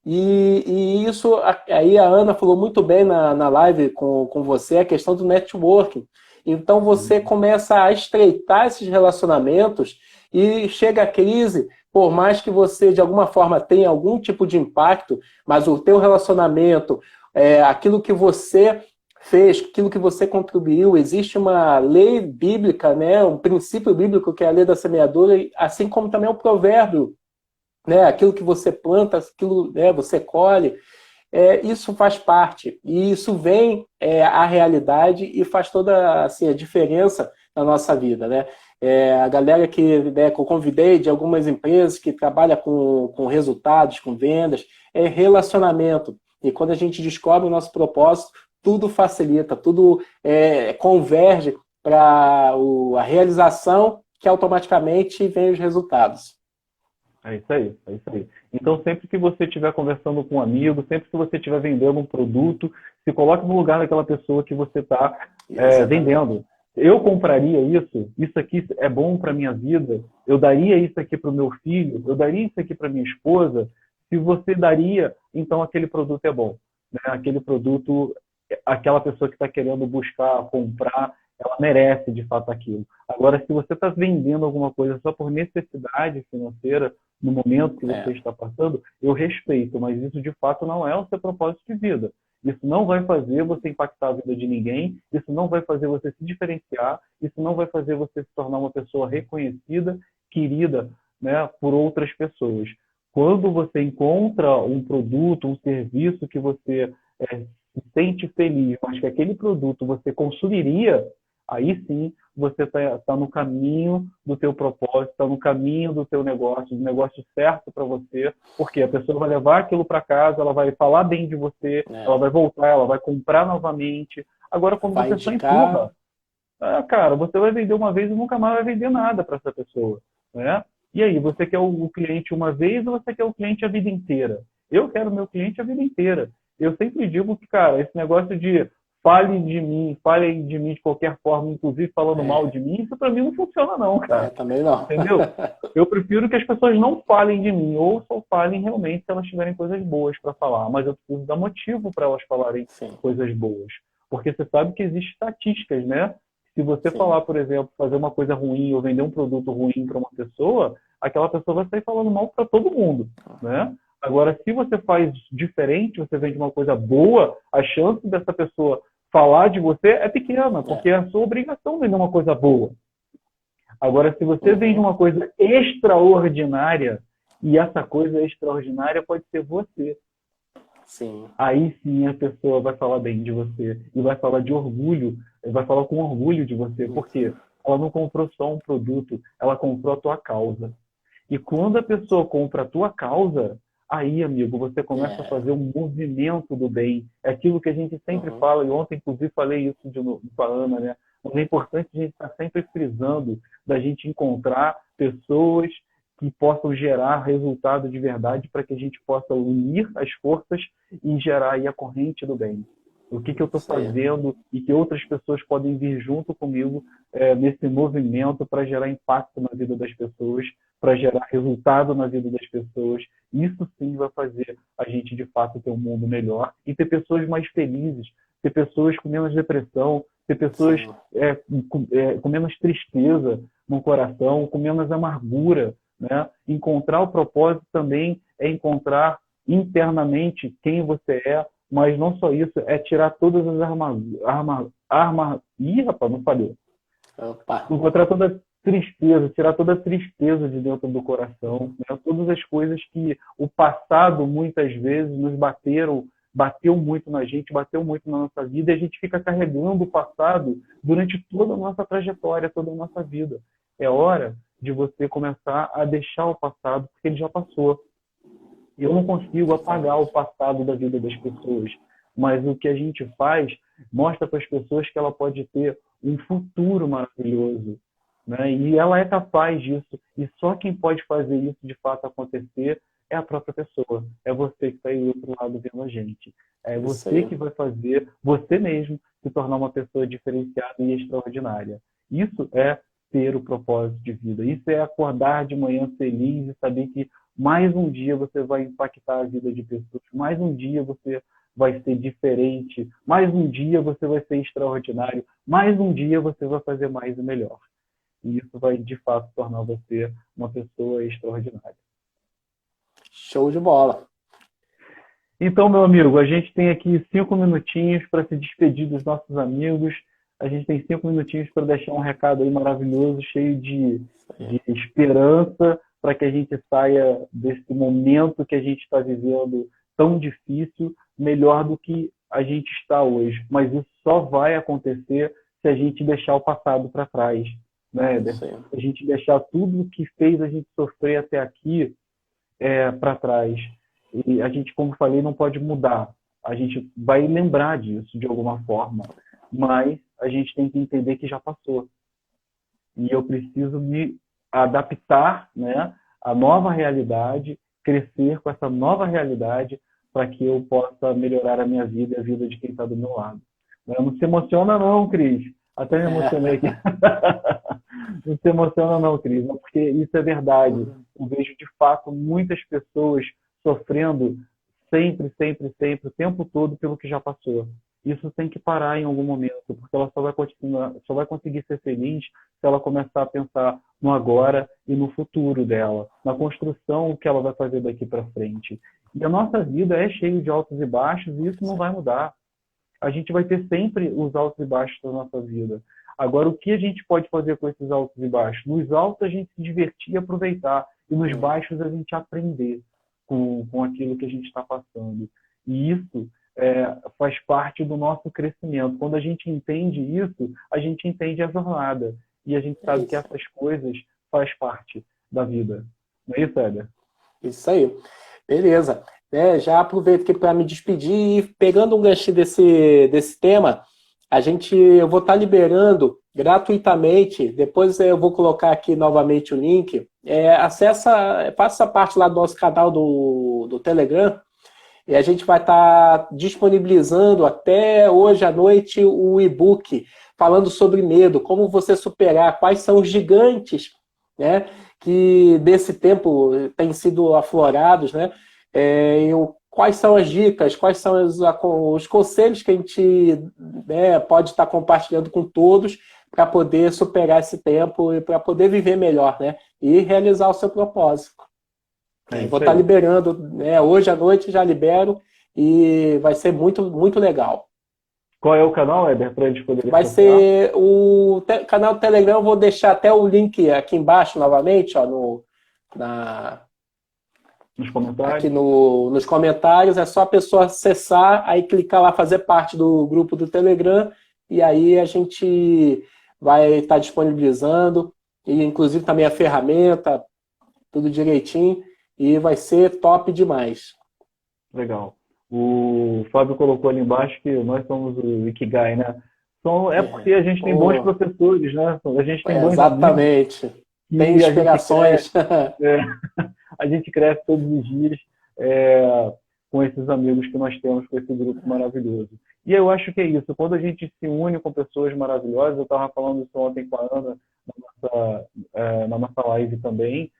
[SPEAKER 2] E isso, aí a Ana falou muito bem na live com você, a questão do networking. Então você começa a estreitar esses relacionamentos e chega a crise, por mais que você de alguma forma tenha algum tipo de impacto, mas o teu relacionamento, aquilo que você fez, aquilo que você contribuiu, existe uma lei bíblica, né, um princípio bíblico que é a lei da semeadura, assim como também o provérbio, né, aquilo que você planta, aquilo, né, você colhe. Isso faz parte, e isso vem à realidade e faz toda assim, a diferença na nossa vida, né? A galera que eu convidei de algumas empresas que trabalham com resultados, com vendas, relacionamento. E quando a gente descobre o nosso propósito, tudo facilita, tudo converge para a realização, que automaticamente vem os resultados.
[SPEAKER 1] É isso aí, é isso aí. Então, sempre que você estiver conversando com um amigo, sempre que você estiver vendendo um produto, se coloque no lugar daquela pessoa que você está vendendo. Eu compraria isso? Isso aqui é bom para a minha vida? Eu daria isso aqui para o meu filho? Eu daria isso aqui para minha esposa? Se você daria, então aquele produto é bom. Né? Aquele produto, aquela pessoa que está querendo buscar, comprar, ela merece de fato aquilo. Agora, se você está vendendo alguma coisa só por necessidade financeira, no momento que você está passando, eu respeito, mas isso de fato não é o seu propósito de vida. Isso não vai fazer você impactar a vida de ninguém, isso não vai fazer você se diferenciar, isso não vai fazer você se tornar uma pessoa reconhecida, querida, né, por outras pessoas. Quando você encontra um produto, um serviço que você se sente feliz, mas que aquele produto você consumiria, aí sim você está no caminho do teu propósito, está no caminho do teu negócio, do negócio certo para você, porque a pessoa vai levar aquilo para casa, ela vai falar bem de você, ela vai voltar, ela vai comprar novamente. Agora, quando você só empurra, cara, você vai vender uma vez e nunca mais vai vender nada para essa pessoa, né? E aí, você quer o cliente uma vez ou você quer o cliente a vida inteira? Eu quero o meu cliente a vida inteira. Eu sempre digo que, cara, esse negócio de falem de mim de qualquer forma, inclusive falando mal de mim, isso para mim não funciona não, cara.
[SPEAKER 2] Também não.
[SPEAKER 1] Entendeu? Eu prefiro que as pessoas não falem de mim, ou só falem realmente se elas tiverem coisas boas para falar, mas eu preciso dar motivo para elas falarem coisas boas. Porque você sabe que existem estatísticas, né? Se você falar, por exemplo, fazer uma coisa ruim ou vender um produto ruim para uma pessoa, aquela pessoa vai sair falando mal para todo mundo, né? Agora, se você faz diferente, você vende uma coisa boa, a chance dessa pessoa falar de você é pequena, porque é a sua obrigação vender uma coisa boa. Agora, se você vende uma coisa extraordinária, e essa coisa extraordinária pode ser você.
[SPEAKER 2] Sim.
[SPEAKER 1] Aí sim a pessoa vai falar bem de você e vai falar de orgulho, vai falar com orgulho de você, porque ela não comprou só um produto, ela comprou a tua causa. E quando a pessoa compra a tua causa, aí, amigo, você começa a
[SPEAKER 2] É.
[SPEAKER 1] fazer um movimento do bem. É aquilo que a gente sempre
[SPEAKER 2] Uhum.
[SPEAKER 1] fala, e ontem, inclusive, falei isso de novo com a Ana, né? Mas é importante a gente estar sempre frisando da gente encontrar pessoas que possam gerar resultado de verdade para que a gente possa unir as forças e gerar aí a corrente do bem. O que eu estou
[SPEAKER 2] Isso aí.
[SPEAKER 1] fazendo e que outras pessoas podem vir junto comigo nesse movimento para gerar impacto na vida das pessoas, para gerar resultado na vida das pessoas. Isso sim vai fazer a gente, de fato, ter um mundo melhor e ter pessoas mais felizes, ter pessoas com menos depressão, ter pessoas com menos tristeza no coração, com menos amargura, né? Encontrar o propósito também é encontrar internamente quem você é, mas não só isso, é tirar todas as Ih, rapaz, não falei.
[SPEAKER 2] Opa.
[SPEAKER 1] Encontrar toda a tristeza, tirar toda a tristeza de dentro do coração, né? Todas as coisas que o passado muitas vezes nos bateu muito na gente, bateu muito na nossa vida, e a gente fica carregando o passado durante toda a nossa trajetória, toda a nossa vida. É hora de você começar a deixar o passado, porque ele já passou. Eu não consigo apagar o passado da vida das pessoas, mas o que a gente faz mostra para as pessoas que ela pode ter um futuro maravilhoso, né? E ela é capaz disso. E só quem pode fazer isso de fato acontecer é a própria pessoa. É você que está aí do outro lado vendo a gente. É
[SPEAKER 2] Isso
[SPEAKER 1] você
[SPEAKER 2] aí.
[SPEAKER 1] que vai fazer você mesmo se tornar uma pessoa diferenciada e extraordinária. Isso é ter o propósito de vida. Isso é acordar de manhã feliz e saber que mais um dia você vai impactar a vida de pessoas, mais um dia você vai ser diferente, mais um dia você vai ser extraordinário, mais um dia você vai fazer mais e melhor. E isso vai, de fato, tornar você uma pessoa extraordinária.
[SPEAKER 2] Show de bola.
[SPEAKER 1] Então, meu amigo, a gente tem aqui 5 minutinhos para se despedir dos nossos amigos. A gente tem 5 minutinhos para deixar um recado aí maravilhoso, cheio de esperança, para que a gente saia desse momento que a gente está vivendo tão difícil, melhor do que a gente está hoje. Mas isso só vai acontecer se a gente deixar o passado para trás, né, Éder? Se a gente deixar tudo que fez a gente sofrer até aqui para trás. E a gente, como falei, não pode mudar. A gente vai lembrar disso de alguma forma, mas a gente tem que entender que já passou. E eu preciso me adaptar, né, à nova realidade, crescer com essa nova realidade para que eu possa melhorar a minha vida e a vida de quem está do meu lado. Não se emociona não, Cris. Até me emocionei aqui. Não se emociona não, Cris, porque isso é verdade. Eu vejo, de fato, muitas pessoas sofrendo sempre, sempre, sempre, o tempo todo pelo que já passou. Isso tem que parar em algum momento, porque ela só vai conseguir ser feliz se ela começar a pensar no agora e no futuro dela, na construção que ela vai fazer daqui para frente. E a nossa vida é cheia de altos e baixos e isso não vai mudar. A gente vai ter sempre os altos e baixos da nossa vida. Agora, o que a gente pode fazer com esses altos e baixos? Nos altos, a gente se divertir e aproveitar. E nos baixos, a gente aprender com aquilo que a gente está passando. E isso faz parte do nosso crescimento. Quando a gente entende isso, a gente entende a jornada. E a gente sabe que essas coisas faz parte da vida. Não é isso, Éder?
[SPEAKER 2] Isso aí. Beleza. Já aproveito aqui para me despedir e pegando um gancho desse tema, eu vou estar liberando gratuitamente, depois eu vou colocar aqui novamente o link, faça parte lá do nosso canal do Telegram, e a gente vai estar disponibilizando até hoje à noite o e-book falando sobre medo, como você superar, quais são os gigantes, né, que desse tempo têm sido aflorados, né, quais são as dicas, quais são os conselhos que a gente pode estar compartilhando com todos para poder superar esse tempo e para poder viver melhor, né? E realizar o seu propósito. Vou estar liberando, né? Hoje à noite já libero e vai ser muito, muito legal.
[SPEAKER 1] Qual é o canal, Éder, para eles poderem
[SPEAKER 2] Vai ser o canal do Telegram, eu vou deixar até o link aqui embaixo novamente, ó,
[SPEAKER 1] Nos comentários?
[SPEAKER 2] Aqui nos comentários, é só a pessoa acessar, aí clicar lá, fazer parte do grupo do Telegram, e aí a gente vai estar disponibilizando, e inclusive também a ferramenta, tudo direitinho, e vai ser top demais.
[SPEAKER 1] Legal. O Fábio colocou ali embaixo que nós somos o Ikigai, né? É porque a gente tem bons professores, né? A gente tem bons amigos.
[SPEAKER 2] Exatamente. Tem inspirações.
[SPEAKER 1] A gente cresce todos os dias com esses amigos que nós temos, com esse grupo maravilhoso. E eu acho que é isso. Quando a gente se une com pessoas maravilhosas, eu estava falando isso ontem com a Ana na nossa live também,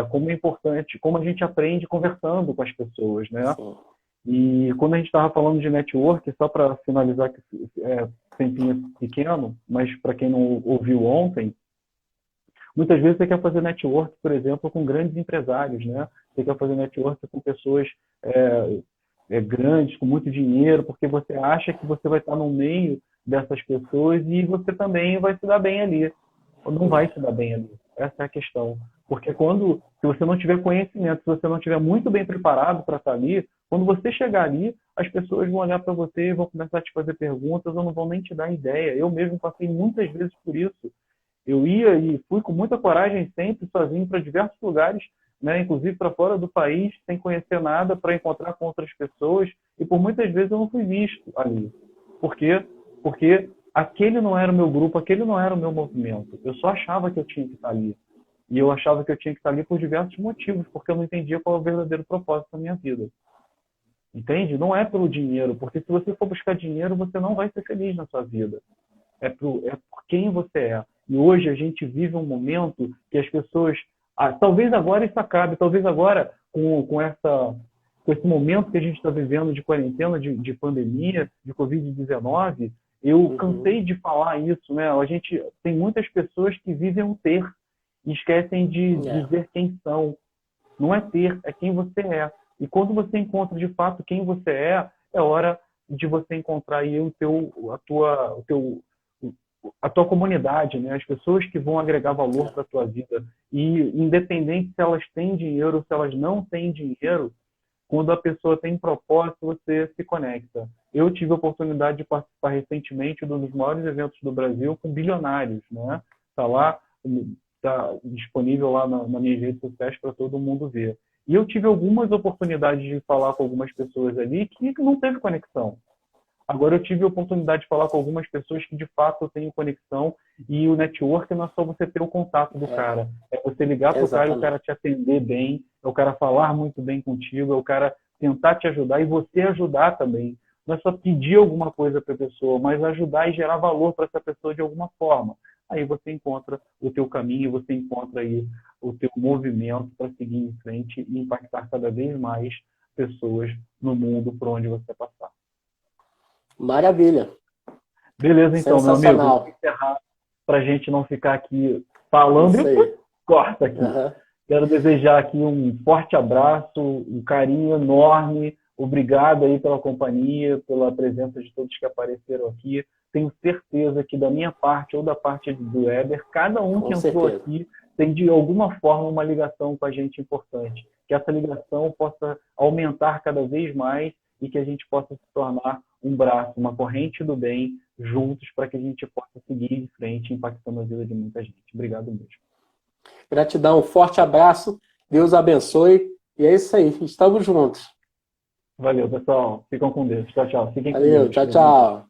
[SPEAKER 1] como é importante, como a gente aprende conversando com as pessoas, né? Sim. E quando a gente estava falando de network, só para finalizar, tempinho pequeno, mas para quem não ouviu ontem, muitas vezes você quer fazer network, por exemplo, com grandes empresários, né? Você quer fazer network com pessoas grandes, com muito dinheiro, porque você acha que você vai estar no meio dessas pessoas e você também vai se dar bem ali. Ou não vai se dar bem ali. Essa é a questão. Porque se você não tiver conhecimento, se você não estiver muito bem preparado para estar ali, quando você chegar ali, as pessoas vão olhar para você e vão começar a te fazer perguntas ou não vão nem te dar ideia. Eu mesmo passei muitas vezes por isso. Eu ia e fui com muita coragem sempre, sozinho, para diversos lugares, né, inclusive para fora do país, sem conhecer nada, para encontrar com outras pessoas. E por muitas vezes eu não fui visto ali. Por quê? Porque aquele não era o meu grupo, aquele não era o meu movimento. Eu só achava que eu tinha que estar ali. E eu achava que eu tinha que estar ali por diversos motivos, porque eu não entendia qual é o verdadeiro propósito da minha vida. Entende? Não é pelo dinheiro, porque se você for buscar dinheiro, você não vai ser feliz na sua vida. É por quem você é. E hoje a gente vive um momento que as pessoas... talvez agora isso acabe, talvez agora com esse momento que a gente está vivendo de quarentena, de pandemia, de Covid-19, eu cansei de falar isso, né? A gente tem muitas pessoas que vivem um ter e esquecem de dizer quem são. Não é ter, é quem você é. E quando você encontra de fato quem você é hora de você encontrar aí a tua comunidade, né? As pessoas que vão agregar valor para a tua vida. E independente se elas têm dinheiro ou se elas não têm dinheiro, quando a pessoa tem propósito, você se conecta. Eu tive a oportunidade de participar recentemente de um dos maiores eventos do Brasil com bilionários, né? Está disponível lá nas minhas redes sociais para todo mundo ver. E eu tive algumas oportunidades de falar com algumas pessoas ali que não teve conexão. Agora eu tive a oportunidade de falar com algumas pessoas que de fato eu tenho conexão, e o network não é só você ter o contato do cara, é você ligar para o cara e o cara te atender bem, é o cara falar muito bem contigo, é o cara tentar te ajudar e você ajudar também. Não é só pedir alguma coisa para a pessoa, mas ajudar e gerar valor para essa pessoa de alguma forma. Aí você encontra o teu caminho, você encontra aí o teu movimento para seguir em frente e impactar cada vez mais pessoas no mundo por onde você passar.
[SPEAKER 2] Maravilha.
[SPEAKER 1] Beleza, então, meu amigo. Vou encerrar para a gente não ficar aqui falando e corta aqui. Quero desejar aqui um forte abraço, um carinho enorme. Obrigado aí pela companhia, pela presença de todos que apareceram aqui. Tenho certeza que da minha parte ou da parte do Éder, cada um que entrou aqui tem de alguma forma uma ligação com a gente importante. Que essa ligação possa aumentar cada vez mais e que a gente possa se tornar um braço, uma corrente do bem, juntos, para que a gente possa seguir em frente, impactando a vida de muita gente. Obrigado mesmo.
[SPEAKER 2] Gratidão, forte abraço, Deus abençoe, e é isso aí, estamos juntos.
[SPEAKER 1] Valeu, pessoal. Ficam com Deus. Tchau, tchau. Fiquem com
[SPEAKER 2] Valeu,
[SPEAKER 1] Deus.
[SPEAKER 2] tchau, tchau.